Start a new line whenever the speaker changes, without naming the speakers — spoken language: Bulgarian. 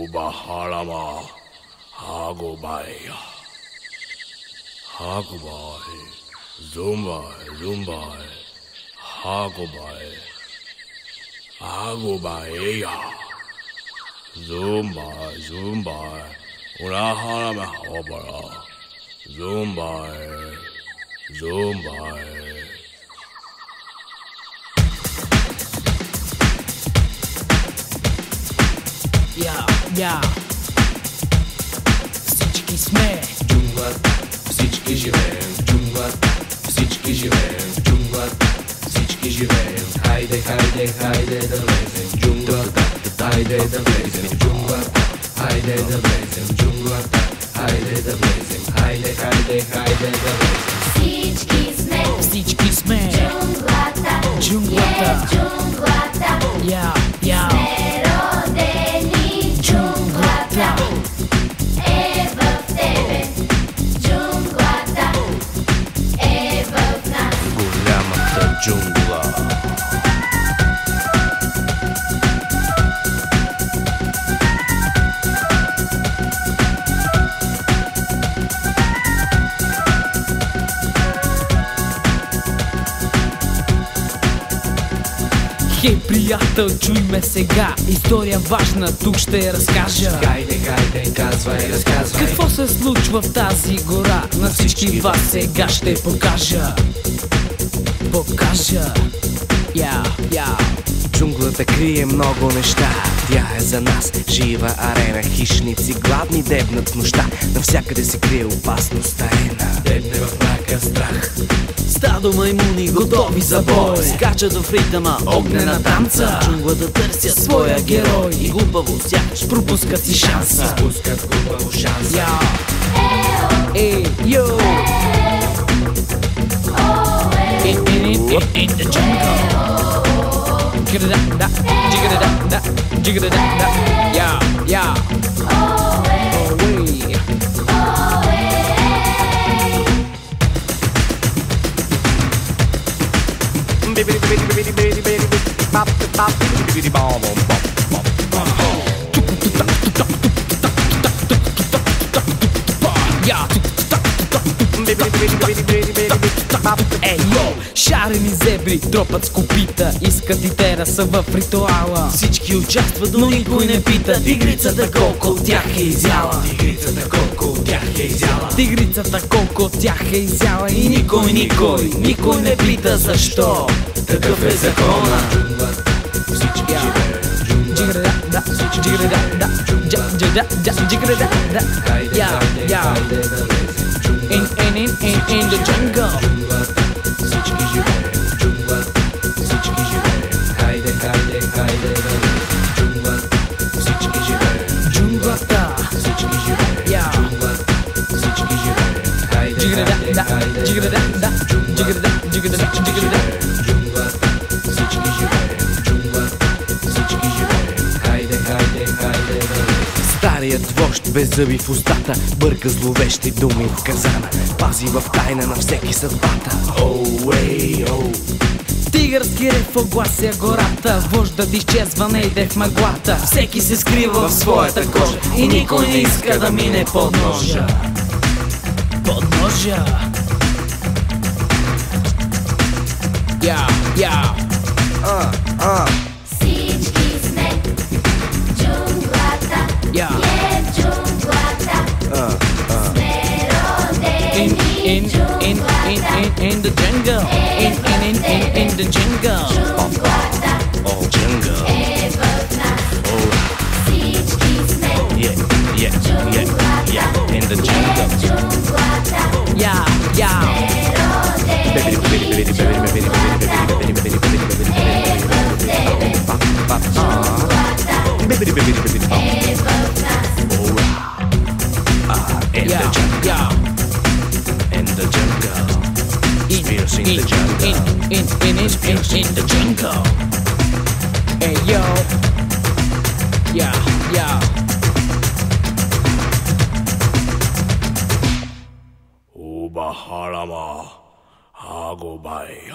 Ubahalama Hagobai Hagobai Zumbai Hagobai Hagobai Zumbai Urahalama Hobara Zumbai
Я Всички сме
джунглата, всички живеем в джунглата, всички живеем в джунглата, всички живеем. Хайде, хайде, хайде да влезем в джунглата, хайде да влезем в джунглата, хайде да влезем в джунглата, хайде да влезем, хайде, хайде, хайде да влезем.
Всички сме
Джунглата,
джунглата
джунглата,
Я
родени джунглата, е в тебе, джунглата, е в нас.
Голямата джунгла.
Хей, приятел, чуй ме сега. История важна, тук ще я разкажа.
Хайде, хайде, казвай, разказвай.
Какво се случва в тази гора? На всички вас сега ще покажа. Я
Джунглата крие много неща. Тя е за нас жива арена. Хищници гладни дебнат в нощта. Навсякъде се крие опасност таена.
Дебне в мрака страх.
Стадо маймуни готови за бой. Скачат в ритъма огнена танца. Джунглата търсят своя герой. И глупаво сякаш пропускат си шанса.
Спускат глупаво шанса.
Я Ей, йо In the jungle. Jigga-da-da, jigga-da-da, jigga-da-da, yeah. Away. Ей, йо! Шарени зебри тропат с копита. Искат и те да са в ритуала. Всички участват, но никой не пита. Тигрицата колко от тях е изяла.
Тигрицата колко от тях е изяла.
Тигрицата колко от тях е изяла. И никой не пита защо.
Такъв е закона. Всички живеем.
Джигра-да, джигра-да, джигра-да,
Хайде, хайде, хайде да влезем.
In the jungle.
Всички живеем в джунглата, всички живеем. Хайде, хайде, хайде да влезем. Всички живеем в
Джунглата.
всички живеем. Всички живеем. Хайде, хайде, хайде да
Джигра-да, джигра-да,
всички живеем в джунглата, всички живеем. Хайде, хайде, хайде да влезем.
Старият вожд без зъби в устата бърка зловещи думи в казана. Пази в тайна на всеки съдбата.
Тигърски рев оглася гората. Вождът изчезва, не иде в мъглата. Всеки се скрива в своята кожа и никой не иска да мине под ножа. Я
Всички сме в джунглата,
Я
в джунглата, сме родени джунглата,
In the jungle. In the jungle.
джунглата, е в нас. Всички сме в джунглата,
In the jungle.
в джунглата,
Я
родени джунглата, е в тебе, джунглата, е в нас.
In the jungle. In the jungle. Spears in the jungle.
In the jungle. Hey yo. Yeah.
Ubahalama Hagobai